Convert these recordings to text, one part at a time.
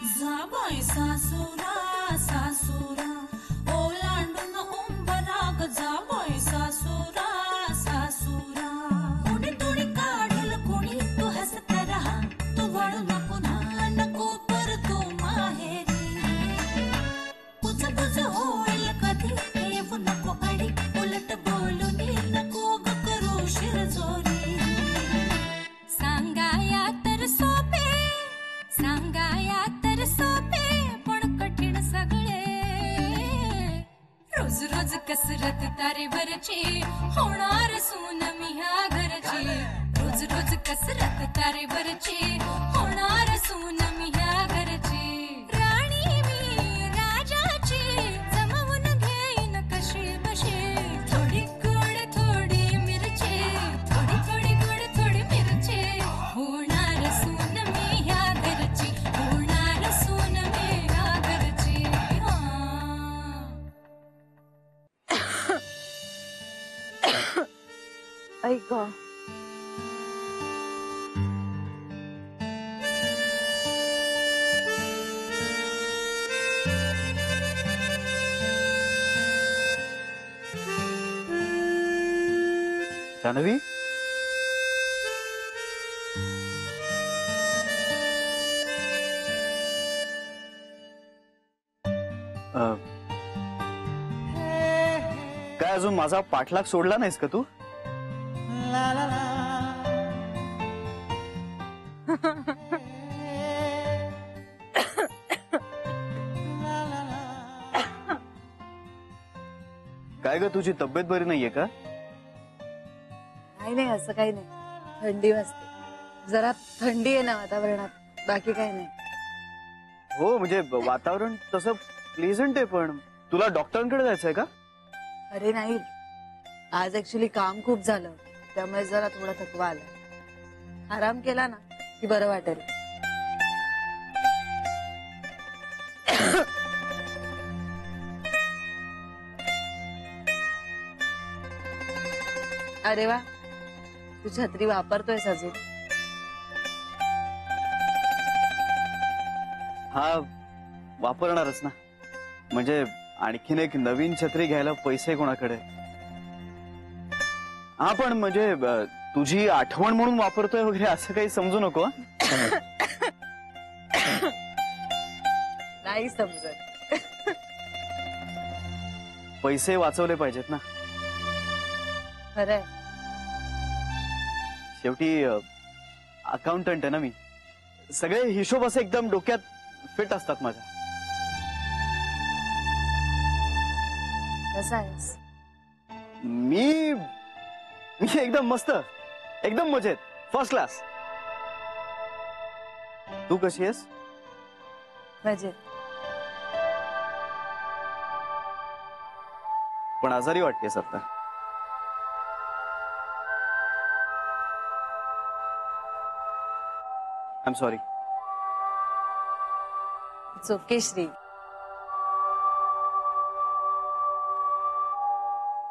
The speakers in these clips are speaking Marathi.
जाबाई सासुरा सासुरा ओलांडून उंबराग जाबाई सासुरा सासुरा कोणी तुणी काढल कोणी तू हसत रहा तू वळू नको ना नको पर तू माहेरी कुछ कुछ होईल कधी येऊ नको अडी उलट बोलून नको ग करू शिरजोरी सांगाया तर सोपे सांगाया तर सोपे पण कठीण सगळे रोज रोज कसरत तारेवरची होणार सून मी ह्या घरची रोज रोज कसरत तारेवरची होणार सून मी ह्या घरची राणी मी राजाची जमवून घेईन कशी बशी थोडी गोड थोडी मिरची थोडी थोडी गोड थोडी मिरची होणार सून मी ह्या घरची होणार सून मी ह्या घरची ऐक जान्हवी काय अजून माझा पाठलाग सोडला नाहीस का तू? काय ग तुझी तब्येत बरी नाहीये का? नाही नाही असं काही नाही थंडी वाजते जरा थंडी आहे ना वातावरणात बाकी काही नाही हो म्हणजे वातावरण तसं प्लेझंट आहे पण तुला डॉक्टरांकडे जायचंय का? अरे नाही आज ऍक्च्युली काम खूप झालं त्यामुळे जरा थोडा थकवा आला आराम केला ना की बरं वाटेल अरे वा तू छत्री वापरतोयस अजून हा वापरणारच ना म्हणजे आणखीन एक नवीन छत्री घ्यायला पैसे कोणाकडे? हा पण म्हणजे तुझी आठवण म्हणून वापरतोय वगैरे असं काही समजू नको. नाही समजत पैसे वाचवले पाहिजेत ना. खरंय शेवटी अकाउंटंट आहे ना मी. सगळे हिशोब असे एकदम डोक्यात फिट असतात माझ्या. कसा आहेस? मी एकदम मस्त एकदम मजेत फर्स्ट क्लास. तू कशी आहेस? मजेत. पण आजारी वाटतेस आता. I am sorry. It's okay Shri.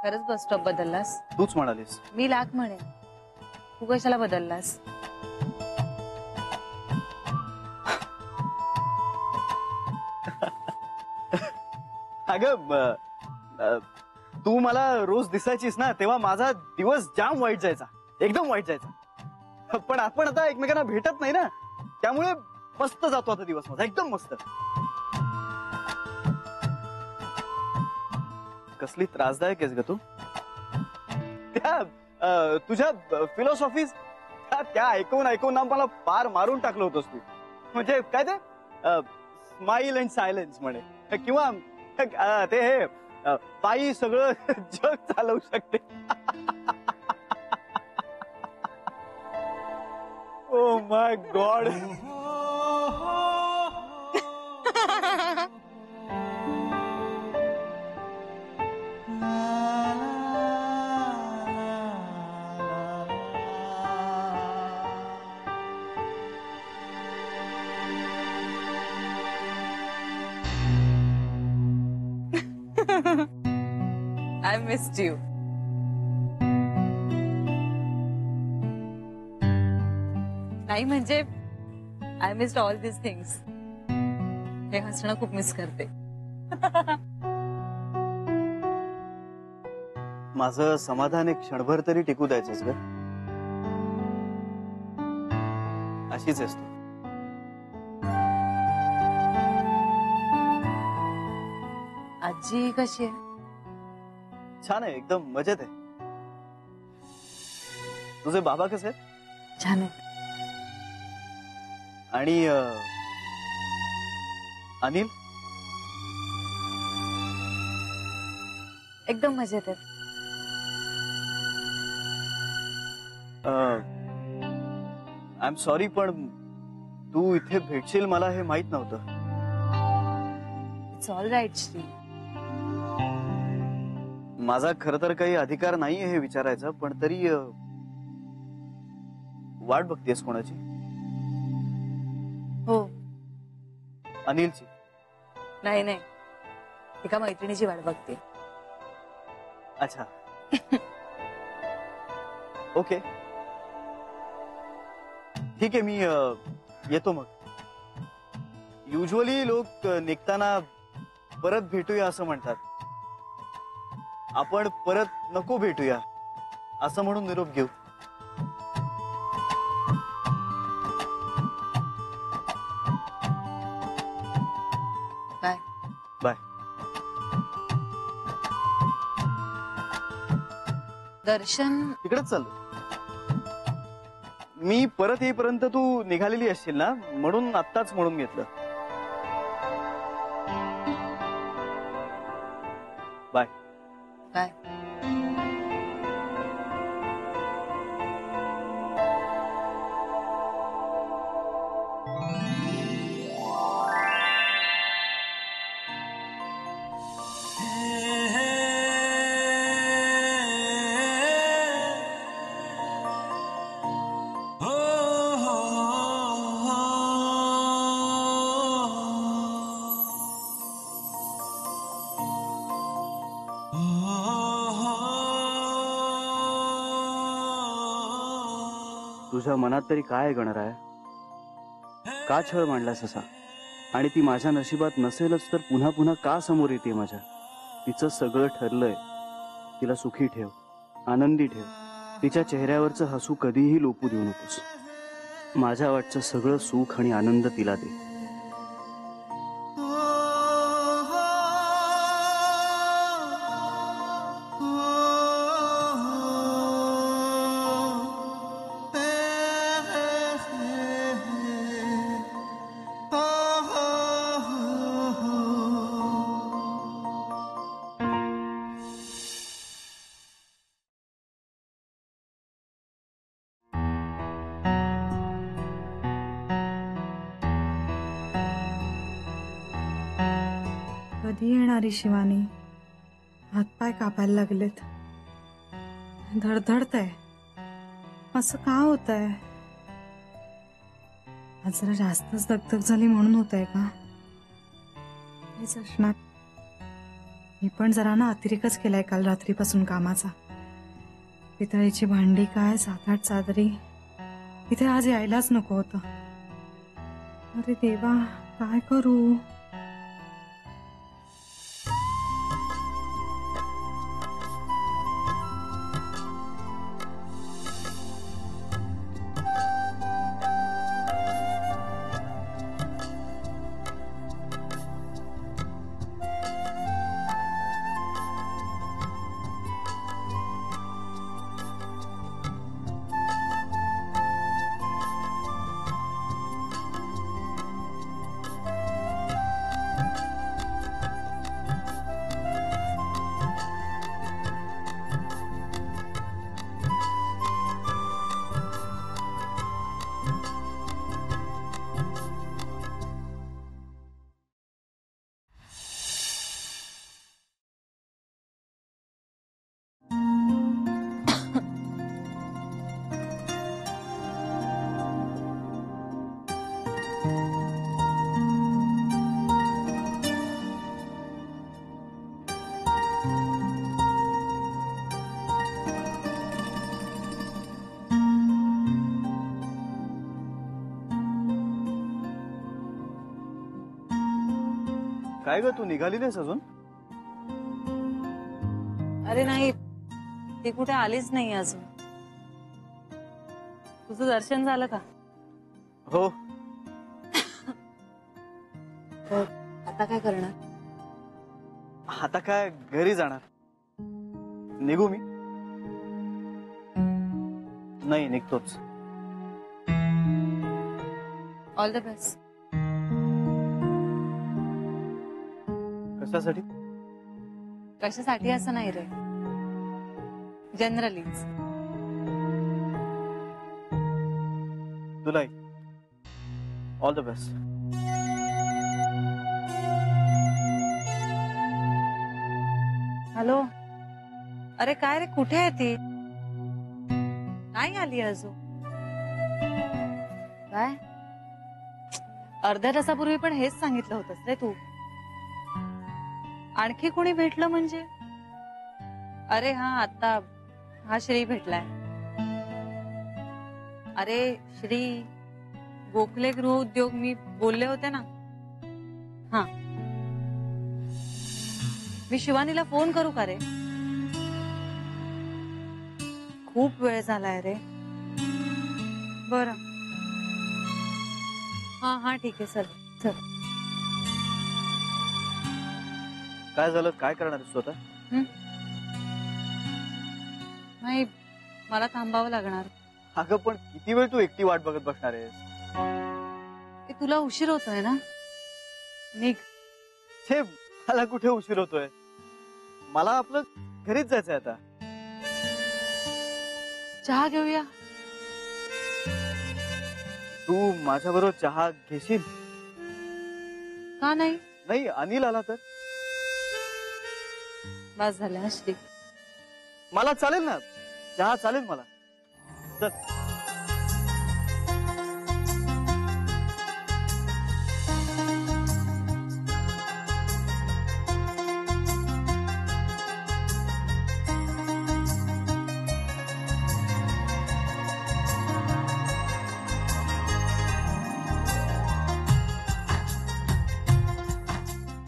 खरंच बस स्टॉप बदललास? तूच म्हणालीस. मी लाख म्हणेन तू कशाला बदललास? अगं तू मला रोज दिसायचीस ना तेव्हा माझा दिवस जाम वाईट जायचा एकदम वाईट जायचा. पण आपण आता एकमेकांना भेटत नाही ना त्यामुळे मस्त जातो आता दिवस माझा एकदम मस्त. कसली त्रासदायक आहेस ग तू. त्या तुझ्या फिलॉसॉफीज त्या ऐकून ऐकून ना मला पार मारून टाकलं होतंस तू. म्हणजे काय ते स्माइल अँड सायलेन्स म्हणे किंवा ते हे बाई सगळं जग चालवू शकते. Oh my God. I missed you. नाही म्हणजे I missed all these things. हे हसणं खूप मिस करते. माझं समाधान एक क्षणभर तरी टिकू द्यायचंच ग. अशीच आहेस तू. आजी कशी आहे? छान आहे, एकदम मजेत आहे. तुझे बाबा कसे आहेत? छान आहे. आणि अनिल? एकदम मजेत आहे. आय एम सॉरी, पण तू इथे भेटशील मला हे माहित नव्हतं. It's all right Shri. माझा खरं तर काही अधिकार नाहीये हे विचारायचा, पण तरी वाट बघतेस कोणाची? हो. अनिलची? नाही नाही, एका मैत्रिणीची वाट बघते. अच्छा. ओके, ठीक आहे, मी येतो मग. युजली लोक निघताना परत भेटूया असं म्हणतात. आपण परत नको भेटूया असं म्हणून निरोप घेऊ. बाय. बाय. दर्शन तिकडेच चाललो. मी परत येईपर्यंत तू निघालेली असशील ना, म्हणून आत्ताच म्हणून घेतलं. बाय. बाय. तुझ्या मनात तरी काय गणर आहे? का छळ मांडलास असा? आणि ती माझ्या नशिबात नसेलच तर पुन्हा पुन्हा का समोर येते माझ्या? तिचं सगळं ठरलंय. तिला सुखी ठेव, आनंदी ठेव. तिच्या चेहऱ्यावरचं हसू कधीही लोपू देऊ नकोस. माझ्या वाटचं सगळं सुख आणि आनंद तिला दे. कधी येणारी शिवानी? हातपाय कापायला लागलेत, धडधडतंय. असं का होतंय? आज जरा जास्तच दगदग झाली म्हणून होतंय का? हेच असणार. मी पण जरा ना अतिरेकच केलाय काल रात्रीपासून कामाचा. पितळीची भांडी काय, 7-8 चादरी. इथे आज यायलाच नको होतं. अरे देवा, काय करू? काय ग, तू निघाली नाहीस अजून? अरे नाही, ती कुठे आलीच नाही अजून. तुझं दर्शन झालं का? हो. तर आता काय करणार? आता काय, घरी जाणार. निघू मी? नाही, निघतोच. All the best. कशासाठी? कशासाठी असं नाही रे, जनरलीच. तुलाही ऑल द बेस्ट. हॅलो, अरे काय रे, कुठे आहे ती? नाही आली अजून. काय? अर्ध्या तासापूर्वी पण हेच सांगितलं होतंस रे तू. आणखी कोणी भेटलं म्हणजे? अरे हा, आता हा श्री भेटलाय. अरे श्री, गोखले गृह उद्योग मी बोलले होते ना. हा, मी शिवानीला फोन करू का रे? खूप वेळ झालाय रे. बर, हा हा ठीक आहे, चल चल. काय झालं, काय करणार आहेस तू आता? नाही, मला थांबावं लागणार. अगं पण किती वेळ तू एकटी वाट बघत बसणार आहेस? ए, तुला उशीर होतोय ना, निघ. छे, मला कुठे उशीर होतोय? मला आपलं घरीच जायचंय आता. चहा घेऊया. तू माझ्या बरोबर चहा घेशील? का नाही? नाही, अनिल आला तर? बस झालं ना श्री. मला चालेल ना, चहा चालेल मला. चल.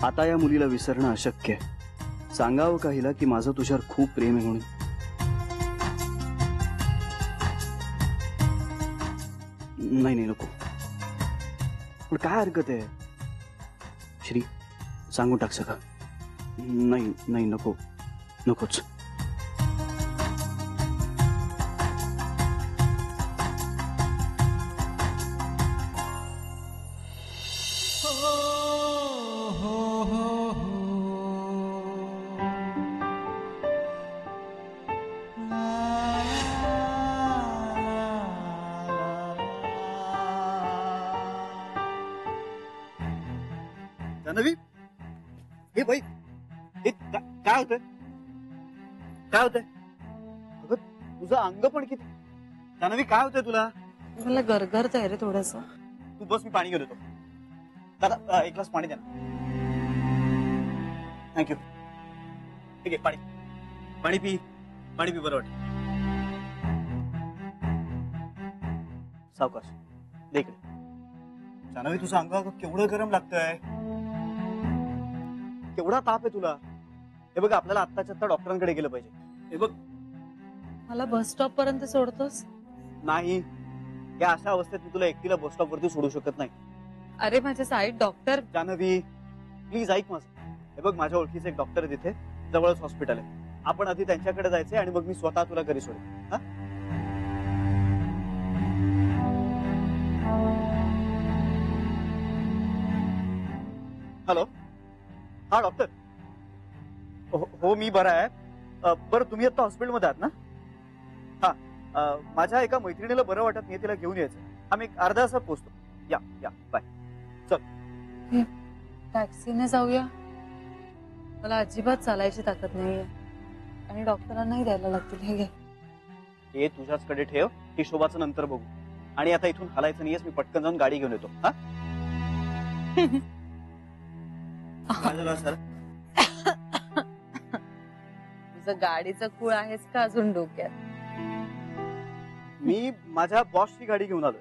आता या मुलीला विसरणं अशक्य आहे. सांगावं का हिला की माझं तुझ्यावर खूप प्रेम आहे म्हणून? नाही नाही, नको. पण काय हरकत आहे श्री, सांगून टाक सगळं. नाही नाही, नको, नकोच. जानवी, हे बाई, हे काय होतंय? काय होतंय? अगं तुझं अंग पण किती. जानवी, काय होतंय तुला? मला गरगरतंय रे थोडस. तू बस, मी पाणी घेऊन येतो. दादा, एक ग्लास पाणी द्या ना. थँक्यू. ठीक आहे, पाणी पाणी पी, पाणी पी, बरं वाटतं. सावकाश, दे इकडे. जानवी, तुझं अंग केवढं गरम लागतंय. केवढा ताप आहे तुला. हे बघ, आपल्याला आत्ताच्या आत्ता डॉक्टरांकडे गेलं पाहिजे. हे बघ. मला बस स्टॉप पर्यंत सोडतोस? नाही, या अशा अवस्थेत मी तुला एकटीला बस स्टॉप वरती सोडू शकत नाही. अरे माझ्या साईड डॉक्टर. जानवी, प्लीज ऐक माझं. हे बघ, माझ्या ओळखीचं एक डॉक्टर आहे तिथे, जवळच हॉस्पिटल आहे. आपण आधी त्यांच्याकडे जायचंय आणि मग मी स्वतः तुला घरी सोडेन. हा? हॅलो, हा डॉक्टर. हो, मी बरा आहे. बरं, तुम्ही आता हॉस्पिटलमध्ये आहात ना? हा, माझ्या एका मैत्रिणीला बरं वाटत नाही, तिला घेऊन यायचं. आम्ही एक अर्धा तासात पोहोचतो. या या, बाय. चल. टॅक्सीने जाऊया. मला अजिबात चालायची ताकद नाहीये आणि डॉक्टरांनाही द्यायला लागतील. हे घे. हे तुझ्याचकडे ठेव, हिशोबाचं नंतर बघू. आणि आता इथून हलायचं नाहीयेस, मी पटकन जाऊन गाडी घेऊन येतो. हा? सर, तुझं गाडीचं खूळ आहेस का अजून डोक्यात? मी माझ्या बॉसची गाडी घेऊन आलोय.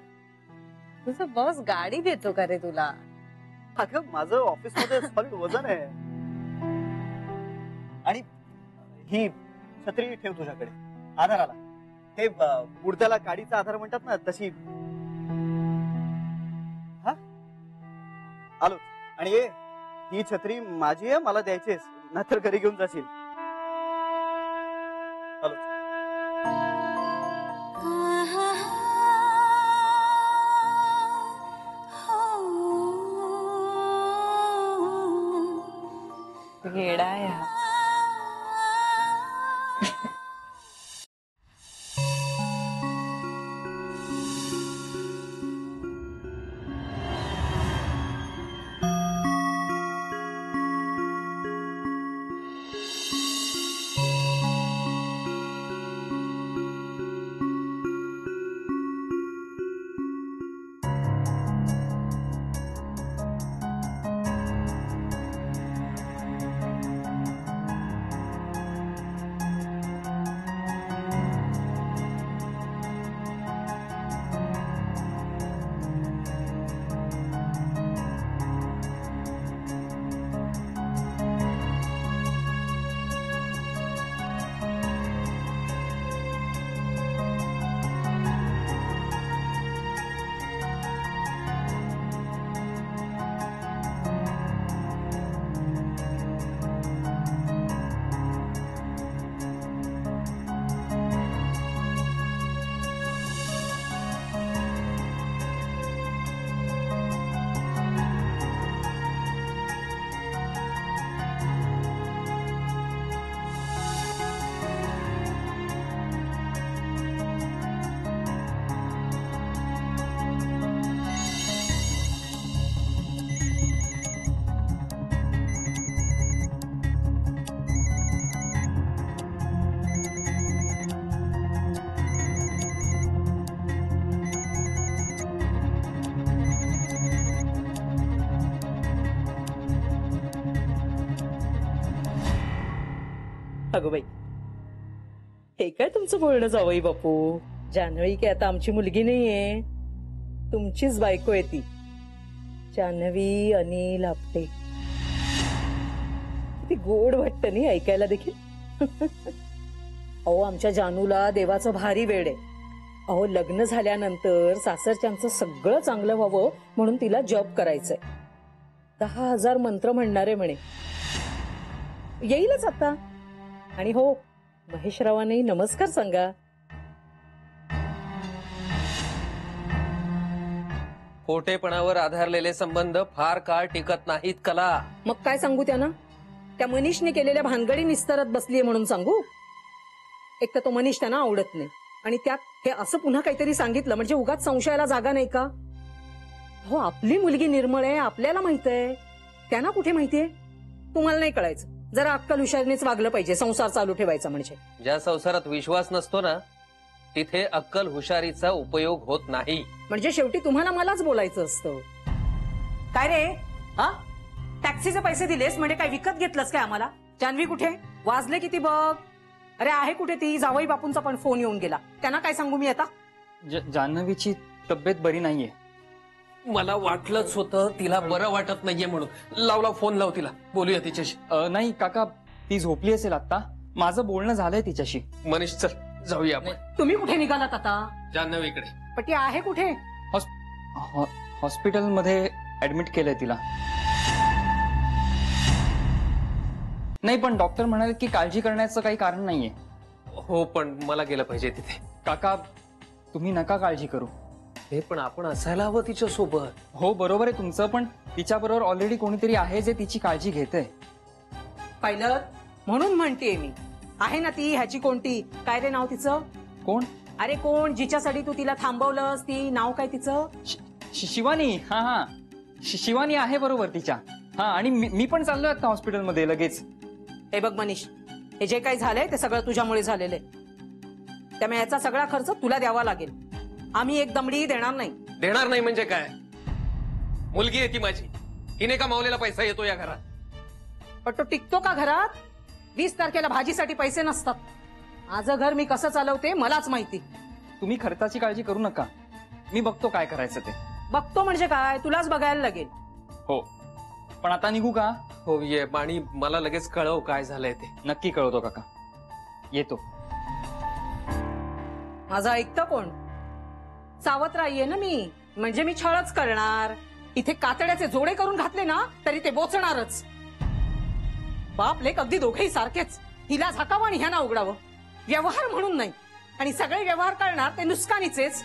तुझा बॉस गाडी देतो का रे तुला? अगं माझं ऑफिसमध्ये सॉलिड वजन आहे. आणि ही छत्री ठेव तुझ्याकडे आधाराला. हे बुडत्याला काडीचा आधार म्हणतात ना तशी. हा आलो. आणि ही छत्री माझी आहे, मला द्यायचीस, नाहीतर घरी घेऊन जाशील. आलो. येडा आहे हा. अगं बाई, हे काय तुमचं बोलणं जावई बापू? जान्हवी की आता आमची मुलगी नाहीये, तुमचीच बायको आहे ती. जान्हवी अनिल आपटे. किती गोड वाटतं नाही ऐकायला देखील. अहो आमच्या जानूला देवाचं भारी वेड आहे. अहो लग्न झाल्यानंतर सासरच्यांचं सगळं चांगलं व्हावं म्हणून तिला जॉब करायचंय. 10,000 मंत्र म्हणणारे म्हणे. येईलच आता. आणि हो, महेशरावांनी नमस्कार सांगा. खोटेपणावर आधारलेले संबंध फार काळ टिकत नाहीत कला. मग काय सांगू त्यांना? त्या मनीषने केलेल्या भानगडी निस्तरत बसलीये म्हणून सांगू? एक तर तो मनीष त्यांना आवडत नाही, आणि त्यात हे असं पुन्हा काहीतरी सांगितलं म्हणजे उगाच संशयाला जागा नाही का? हो, आपली मुलगी निर्मळ आहे, आपल्याला माहित आहे. त्यांना कुठे माहितीये? तुम्हाला नाही कळायचं. जरा अक्कल हुशारीनेच वागलं पाहिजे संसार चालू ठेवायचा म्हणजे. ज्या संसारात विश्वास नसतो ना, तिथे अक्कल हुशारीचा उपयोग होत नाही. म्हणजे शेवटी तुम्हाला मलाच बोलायचं असतं. काय रे, हा टॅक्सीचे पैसे दिलेस म्हणजे काय विकत घेतलंस काय आम्हाला? जान्हवी कुठे? वाजले किती बघ. अरे आहे कुठे ती? जावई बापूंचा पण फोन येऊन गेला. त्यांना काय सांगू मी आता? जान्हवीची तब्येत बरी नाहीये. मला वाटलंच होतं तिला बरं वाटत नाहीये म्हणून. लावला फोन, लाव तिला, बोलूया तिच्याशी. नाही काका, ती झोपली असेल आता. माझं बोलणं झालंय तिच्याशी. मनीष चल जाऊया आपण. तुम्ही कुठे निघालात आता? जान्हवीकडे. पण ती आहे कुठे? हॉस्पिटलमध्ये ऍडमिट केलंय तिला. नाही पण डॉक्टर म्हणाले की काळजी करण्याचं काही कारण नाहीये. हो पण मला गेलं पाहिजे तिथे. काका तुम्ही नका काळजी करू. हे पण आपण असायला हवं तिच्या सोबत. हो बरोबर आहे तुमचं, पण तिच्या बरोबर ऑलरेडी कोणीतरी आहे जे तिची काळजी घेतंय. पाहिलं म्हणून म्हणतेय मी. आहे ना ती, ह्याची कोणती, काय रे नाव तिचं? कोण? अरे कोण जिच्यासाठी तू तिला थांबवलंस, ती नाव काय तिचं? शिवानी. हा हा, शिवानी आहे बरोबर तिच्या. हा, आणि मी पण चाललोय आता हॉस्पिटलमध्ये लगेच. हे बघ मनीष, हे जे काही झालंय ते सगळं तुझ्यामुळे झालेलं आहे. त्यामुळे याचा सगळा खर्च तुला द्यावा लागेल. आम्ही एक दमडीही देणार नाही. देणार नाही म्हणजे काय? मुलगी आहे ती माझी, हिने कमावलेला पैसा येतो या घरात. पण तो टिकतो का घरात? 20 तारखेला भाजीसाठी पैसे नसतात. माझं घर मी कसं चालवते मलाच माहिती. तुम्ही खर्चाची काळजी करू नका, मी बघतो काय करायचं ते. बघतो म्हणजे काय, तुलाच बघायला लागेल. हो, पण आता निघू का? हो ये, आणि मला लगेच कळव काय झालंय ते. नक्की कळवतो काका, येतो. माझं ऐकतं कोण? सावत्र आहे ना मी, म्हणजे मी छळच करणार. इथे कातड्याचे जोडे करून घातले ना तरी ते बोचणारच. बाप लेक अगदी दोघेही सारखेच. हिला झाकावं आणि ह्यांना उघडावं. व्यवहार म्हणून नाही, आणि सगळे व्यवहार करणार ते नुसकानीचेच.